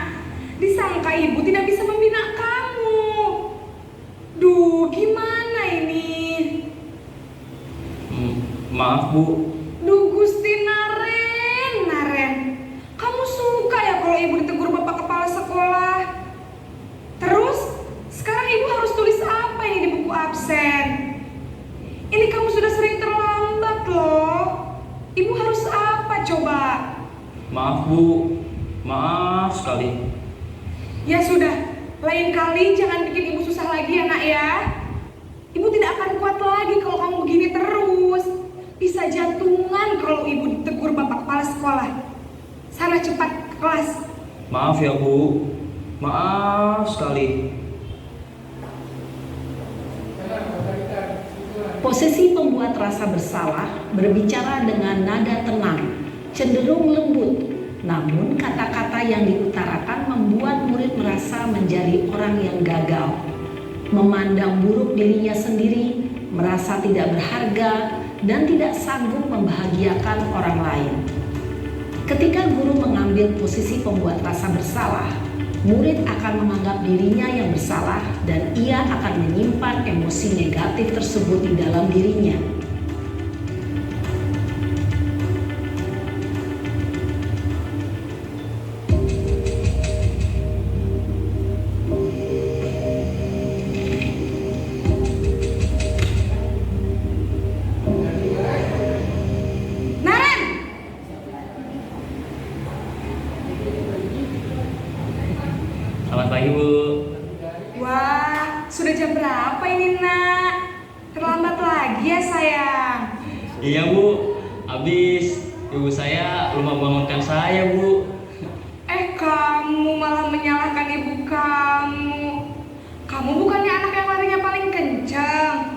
Disangka ibu tidak bisa membina kamu. Duh, gimana ini? Maaf, Bu. Duh Gusti Naren. Kamu suka ya kalau ibu ditegur bapak kepala sekolah? Terus, sekarang ibu harus tulis apa ini di buku absen? Ini kamu sudah sering terlambat loh. Ibu harus apa coba? Maaf, Bu. Maaf sekali. Ya sudah, lain kali jangan bikin ibu susah lagi ya nak ya. Ibu tidak akan kuat lagi kalau kamu begini terus. Bisa jantungan kalau ibu ditegur bapak kepala sekolah. Sana cepat ke kelas. Maaf ya, Bu. Maaf sekali. Posisi pembuat rasa bersalah berbicara dengan nada tenang, cenderung lembut. Namun kata-kata yang diutarakan membuat murid merasa menjadi orang yang gagal, memandang buruk dirinya sendiri, merasa tidak berharga, dan tidak sanggup membahagiakan orang lain. Ketika guru mengambil posisi pembuat rasa bersalah, murid akan menganggap dirinya yang bersalah dan ia akan menyimpan emosi negatif tersebut di dalam dirinya. Naren! Selamat pagi, Bu. Wah, sudah jam berapa ini nak? Terlambat lagi ya sayang. Iya, Bu. Habis ibu saya lupa bangunkan saya, Bu. Kamu malah menyalahkan ibu kamu. Kamu bukannya anak yang larinya paling kencang.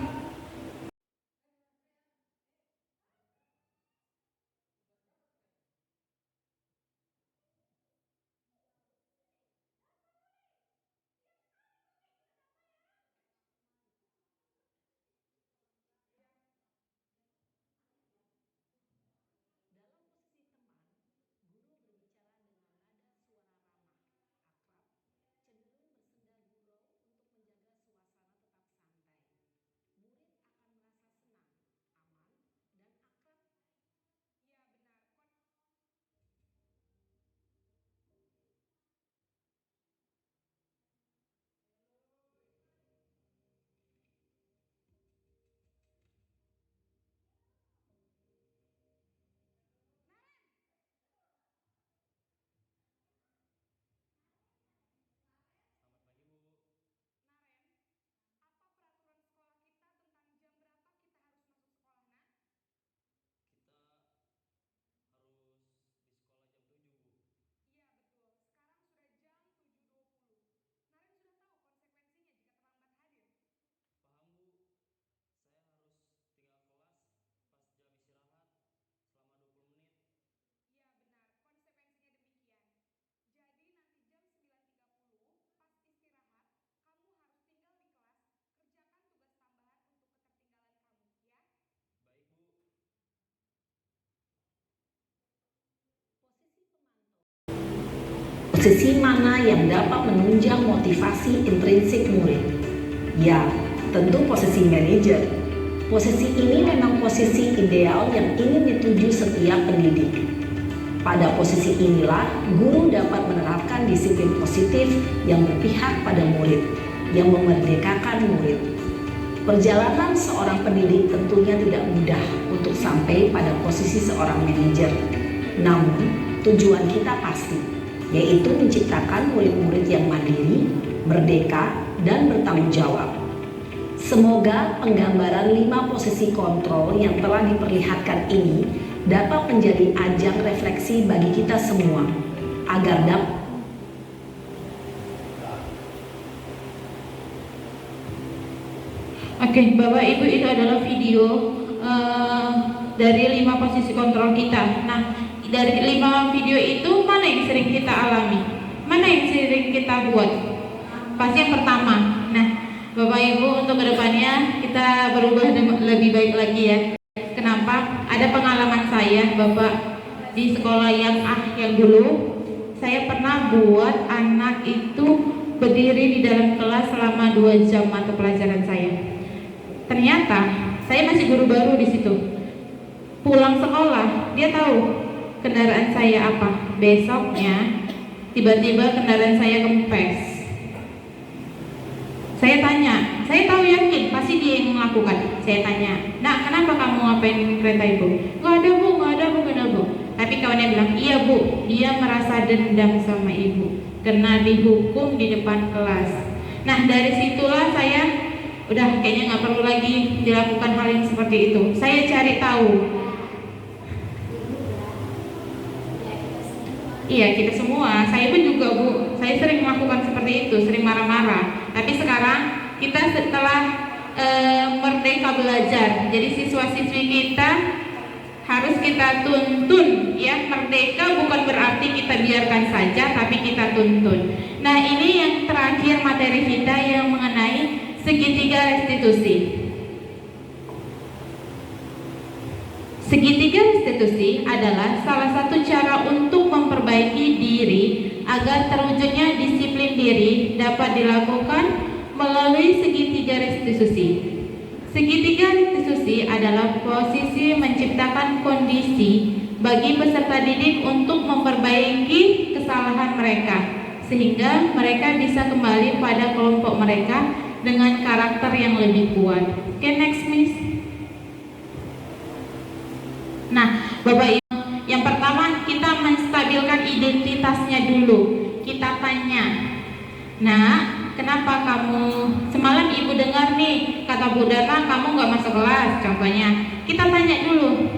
Posisi mana yang dapat menunjang motivasi intrinsik murid? Ya, tentu posisi manajer. Posisi ini memang posisi ideal yang ingin dituju setiap pendidik. Pada posisi inilah, guru dapat menerapkan disiplin positif yang berpihak pada murid, yang memerdekakan murid. Perjalanan seorang pendidik tentunya tidak mudah untuk sampai pada posisi seorang manajer. Namun, tujuan kita pasti, yaitu menciptakan murid-murid yang mandiri, merdeka, dan bertanggung jawab. Semoga penggambaran 5 posisi kontrol yang telah diperlihatkan ini dapat menjadi ajang refleksi bagi kita semua, agar dapat Oke, Bapak Ibu, itu adalah video dari 5 posisi kontrol kita. Nah, dari 5 video itu mana yang sering kita alami? Mana yang sering kita buat? Pasti yang pertama. Nah, Bapak Ibu, untuk kedepannya kita berubah lebih baik lagi ya. Kenapa? Ada pengalaman saya, Bapak, di sekolah yang dulu, saya pernah buat anak itu berdiri di dalam kelas selama 2 jam mata pelajaran saya. Ternyata saya masih guru baru di situ. Pulang sekolah, dia tahu kendaraan saya apa. Besoknya tiba-tiba kendaraan saya kempes. Saya tanya, saya tahu yakin pasti dia yang melakukan. Saya tanya, "Nak, kenapa kamu ngapain kereta ibu?" "Nggak ada bu, nggak ada bu, nggak ada bu." Tapi kawannya bilang, "Iya bu, dia merasa dendam sama ibu, kena dihukum di depan kelas." Nah, dari situlah saya udah kayaknya nggak perlu lagi dilakukan hal yang seperti itu. Saya cari tahu. Iya, kita semua, saya pun juga bu, saya sering melakukan seperti itu, sering marah-marah. Tapi sekarang kita setelah merdeka belajar, jadi siswa-siswi kita harus kita tuntun ya. Merdeka bukan berarti kita biarkan saja, tapi kita tuntun. Nah, ini yang terakhir materi kita yang mengenai segitiga restitusi. Segitiga restitusi adalah salah satu cara untuk memperbaiki diri agar terwujudnya disiplin diri dapat dilakukan melalui segitiga restitusi. Segitiga restitusi adalah posisi menciptakan kondisi bagi peserta didik untuk memperbaiki kesalahan mereka sehingga mereka bisa kembali pada kelompok mereka dengan karakter yang lebih kuat. Oke, next miss. Nah, Bapak Ibu, yang pertama kita menstabilkan identitasnya dulu. Kita tanya, "Nah, kenapa kamu semalam ibu dengar nih kata Bu Dana kamu nggak masuk kelas?" Contohnya, kita tanya dulu.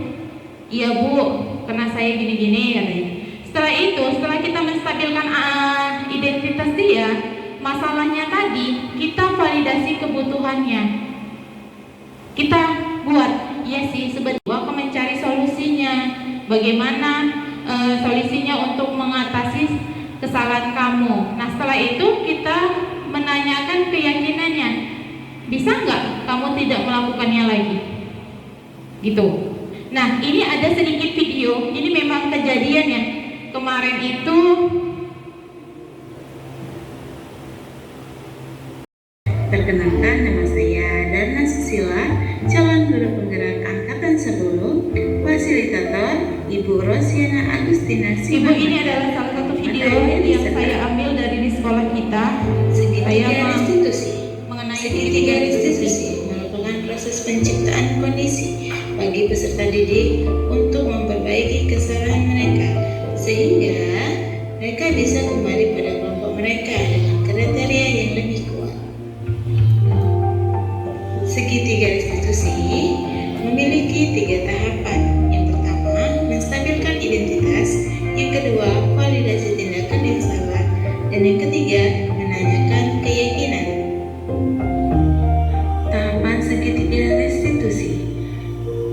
"Iya Bu, karena saya gini-gini," katanya. Setelah itu, setelah kita menstabilkan identitas dia, masalahnya tadi kita validasi kebutuhannya. Kita buat, ya sih sebenarnya aku mencari solusinya. Bagaimana solusinya untuk mengatasi kesalahan kamu. Nah setelah itu kita menanyakan keyakinannya. Bisa nggak kamu tidak melakukannya lagi? Gitu. Nah ini ada sedikit video. Ini memang kejadian ya. Kemarin itu perkenalkan, nama saya Darna Susila, calon guru penggerak angkatan 10, fasilitator Ibu Rosiana Agustina Ibu Siman. ini adalah salah satu video yang saya ambil dari di sekolah kita. Segitiga Saya restitusi. mengenai Segitiga restitusi merupakan proses penciptaan kondisi bagi peserta didik untuk memperbaiki kesalahan mereka sehingga mereka bisa kembali pada kelompok mereka dengan kriteria yang lebih kuat. Segitiga restitusi memiliki 3 tahapan. Yang pertama, menstabilkan identitas. Yang kedua, validasi tindakan yang salah. Dan yang ketiga, menanyakan keyakinan. Tahapan segitiga restitusi.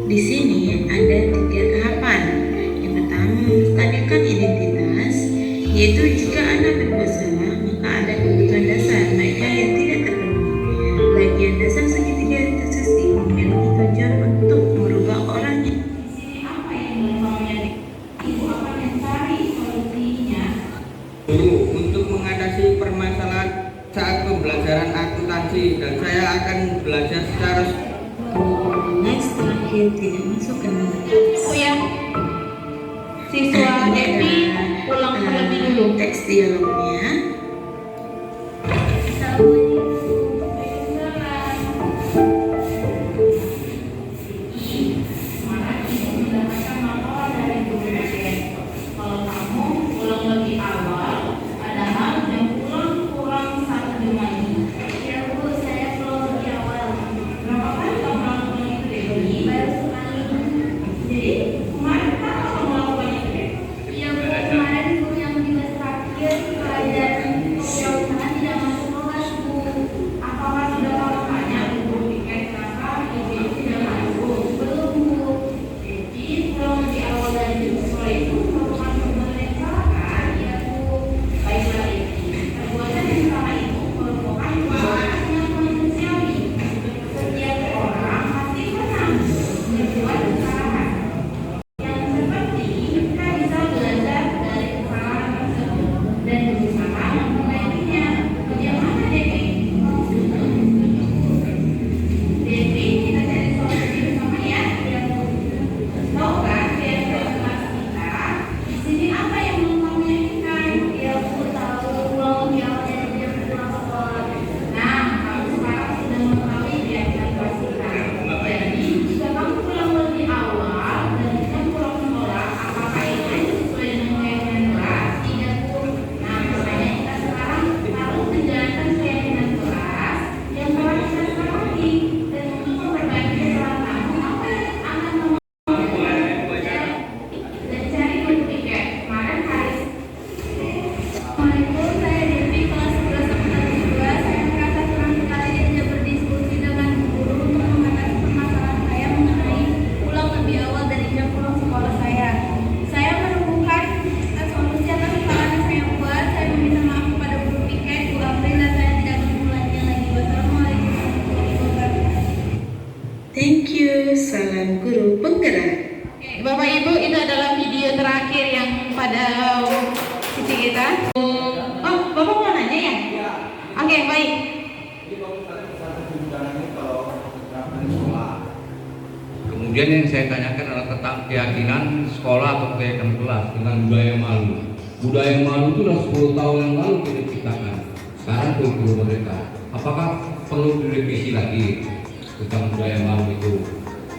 Di sini ada 3 tahapan. Yang pertama, menstabilkan identitas, yaitu jika anak berbuat salah, maka ada kebutuhan dasar mereka yang tidak terpenuhi. Bagian dasar segitiga restitusi memiliki tujuan untuk merubah orangnya. di sini apa yang bermaunya? Ibu akan mencari solusinya. Guru untuk mengatasi permasalahan saat pembelajaran akuntansi, dan saya akan belajar secara Next terakhir tidak masuk ke dalam kelas. Bu ya, siswa Devi pulang terlebih dulu. Teks dialognya. Kalau kamu pulang lebih awal, ada hal yang kurang 1 jam lagi. Ya Bu, saya pulang lebih awal. Berapa kali kamu melakukan itu, Devi? Baru sekali. Jadi kemarin kamu melakukan itu, Devi? Iya Bu, kemarin Bu yang di kelas terakhir pelajaran keusahaan tidak masuk kelas Bu. Apakah sudah kamu tanya untuk tiket kenapa ibu tidak masuk? Belum Bu. Jadi pulang lebih awal dari sekolah itu merupakan perbuatan yang salah kan? Iya Bu. Baiklah Devi, perbuatan yang salah itu merupakan perbuatan yang manusiawi. Setiap orang pasti pernah berbuat kesalahan. Yang seperti kita bisa belajar dari kesalahan tersebut dan berusaha memperbaikinya. Bagaimana Devi? Devi, kita cari solusi bersama ya. Tahu kan kira-kira kelas kita di sini apa yang belum kamu yakinkan? Iya Bu, tahu pulang lebih awal dari jam pulang sekolah. Nah, kamu sekarang sudah mengetahui keyakinan kelas kita. Jadi, jika kamu pulang lebih awal dari jam pulang sekolah, apakah itu sesuai dengan keyakinan kelas? Tidak Bu. Nah, makanya kita sekarang harus menjalankan keyakinan kelas yang telah kita sepakati. Dan untuk memperbaiki kesalahan kamu, apa yang akan kamu dan cari guru tiket? Kemarin hari Assalamualaikum, saya Devi kelas 11 angkatan 2. Saya merasa senang sekali diajak berdiskusi dengan guru untuk mengatasi permasalahan saya mengenai pulang lebih awal dari jam pulang sekolah saya. Saya menemukan solusi atas kesalahan yang saya buat. Saya meminta maaf kepada guru piket, Bu April, dan saya tidak akan mengulanginya lagi. Wassalamualaikum warahmatullahi wabarakatuh. Thank you. Salam guru penggerak. Oke, Bapak Ibu, itu adalah video terakhir yang pada sisi kita. Oh, Bapak mau nanya ya? Oke, baik. Kemudian yang saya tanyakan adalah tentang keyakinan sekolah atau keyakinan kelas dengan budaya malu. Budaya malu itu sudah 10 tahun yang lalu kita ciptakan. Sekarang kurikulum mereka. Apakah perlu direvisi lagi tentang budaya malu itu?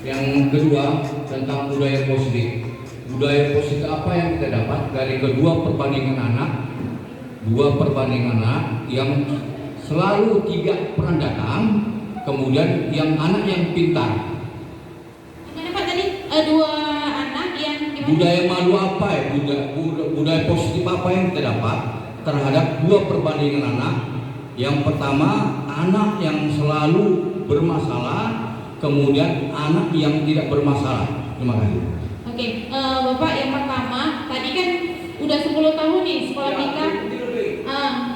Yang kedua tentang budaya positif. Budaya positif apa yang kita dapat dari kedua perbandingan anak? Dua perbandingan anak yang selalu tidak pernah datang, kemudian yang anak yang pintar. Gimana Pak tadi? Dua anak yang gimana? Budaya malu apa ya? Budaya positif apa yang kita dapat terhadap dua perbandingan anak Yang pertama, anak yang selalu bermasalah, kemudian anak yang tidak bermasalah. Terima kasih. Oke, Bapak, yang pertama tadi kan udah 10 tahun nih sekolah kita,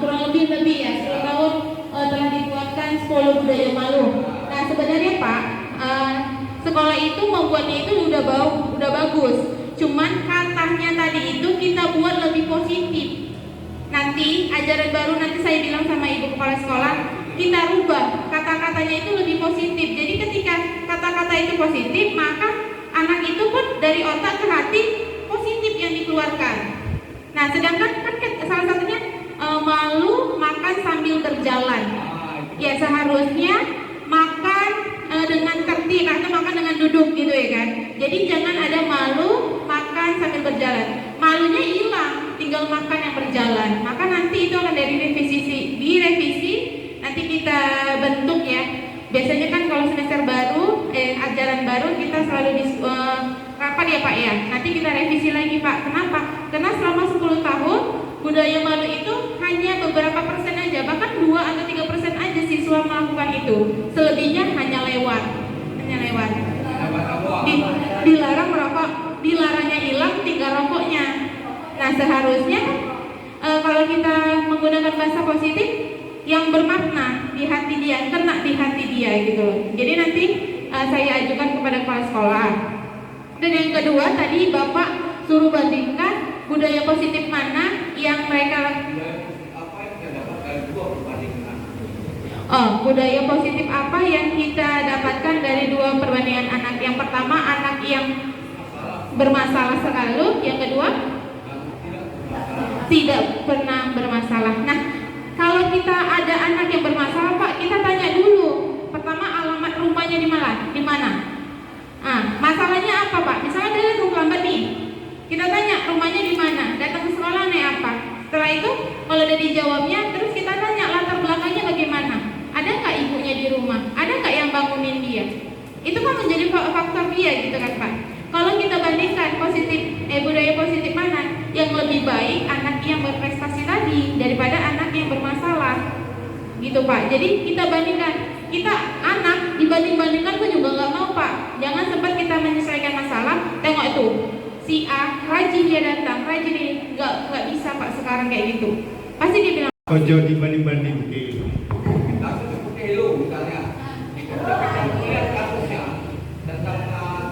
kurang lebih ya 10 tahun telah dikuatkan 10 budaya malu. Nah sebenarnya Pak, sekolah itu membuatnya itu udah bagus. Cuman katanya tadi itu kita buat lebih positif. Nanti ajaran baru nanti saya bilang sama ibu kepala sekolah, kita rubah kata-katanya itu lebih positif. Jadi ketika kata-kata itu positif, maka anak itu pun dari otak ke hati positif yang dikeluarkan. Nah sedangkan kan salah satunya malu makan sambil berjalan. Ya seharusnya makan dengan tertib atau makan dengan duduk gitu ya kan. Jadi jangan ada malu makan sambil berjalan. Malunya hilang, tinggal makan yang berjalan. Maka nanti itu akan direvisi, nanti kita bentuk ya. Biasanya kan kalau semester baru, ajaran baru kita selalu kapan ya Pak ya? Nanti kita revisi lagi Pak. Kenapa? Karena selama 10 tahun budaya malu itu hanya beberapa persen aja, bahkan 2 atau 3% aja siswa melakukan itu. Selebihnya hanya lewat. Dilarang merokok, dilarangnya hilang, tinggal rokoknya. Nah seharusnya kalau kita menggunakan bahasa positif yang bermakna di hati dia, kena di hati dia gitu. Jadi nanti saya ajukan kepada kepala sekolah. Dan yang kedua tadi Bapak suruh bandingkan budaya positif mana yang mereka budaya positif apa yang kita dapatkan dari 2 perbandingan anak. Yang pertama anak yang bermasalah selalu, yang kedua tidak pernah bermasalah. Nah kalau kita ada anak yang bermasalah Pak, kita tanya dulu pertama alamat rumahnya di mana. Masalahnya apa Pak? Misalnya dia terlambat nih, kita tanya rumahnya di mana, datang ke sekolah naik apa. Setelah itu kalau udah dijawabnya, terus kita tanya latar belakangnya bagaimana. Ada nggak ibunya di rumah? Ada nggak yang bangunin dia? Itu kan menjadi faktor dia gitu kan Pak. Kalau kita bandingkan budaya positif mana yang lebih baik, anak yang berprestasi tadi daripada anak yang bermasalah gitu Pak. Jadi kita bandingkan, kita anak dibandingkan pun juga nggak mau Pak. Jangan sempat kita menyelesaikan masalah, tengok itu si A rajin dia datang, rajin ini nggak bisa Pak sekarang kayak gitu. Pasti dia bilang ojo dibanding-banding gitu. Kita seperti lo misalnya, kita lihat kasusnya tentang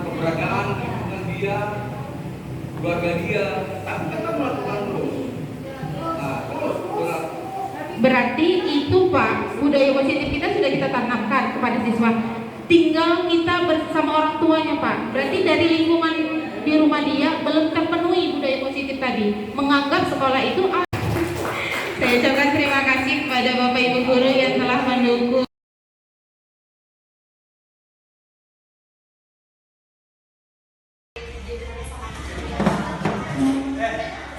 keberadaan lingkungan dia, keluarga dia, tapi kita melakukan terus. berarti itu Pak, budaya positif kita sudah kita tanamkan kepada siswa. Tinggal kita bersama orang tuanya Pak. Berarti dari lingkungan di rumah dia belum terpenuhi budaya positif tadi, menganggap sekolah itu. Saya ucapkan terima kasih kepada Bapak Ibu guru yang telah mendukung.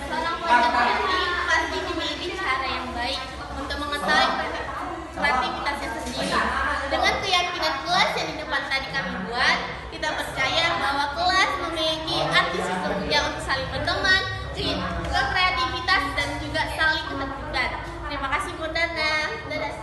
Seorang pelajar pasti memiliki cara yang baik untuk mengetahui kreativitasnya sendiri. Dengan keyakinan kelas yang di depan tadi kami buat, kita percaya bahwa kelas memiliki arti sesungguhnya untuk saling berteman, kreativitas dan juga saling ketertiban. Terima kasih Bunda. Dadah.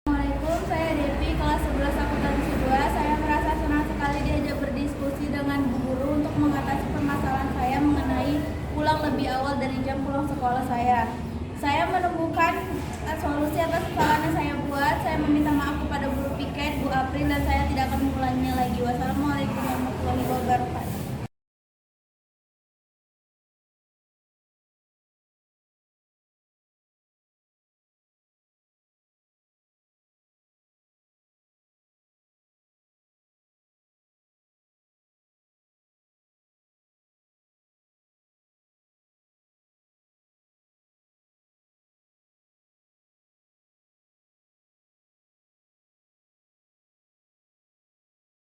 Assalamualaikum, saya Devi, kelas 11 akuntansi 2. Saya merasa senang sekali diajak berdiskusi dengan Bu Guru untuk mengatasi permasalahan saya mengenai pulang lebih awal dari jam pulang sekolah saya. Saya menemukan solusi atas kesalahan yang saya buat. Saya meminta maaf kepada Guru Piket, Bu April, dan saya tidak akan mengulanginya lagi. Wassalamualaikum warahmatullahi wabarakatuh.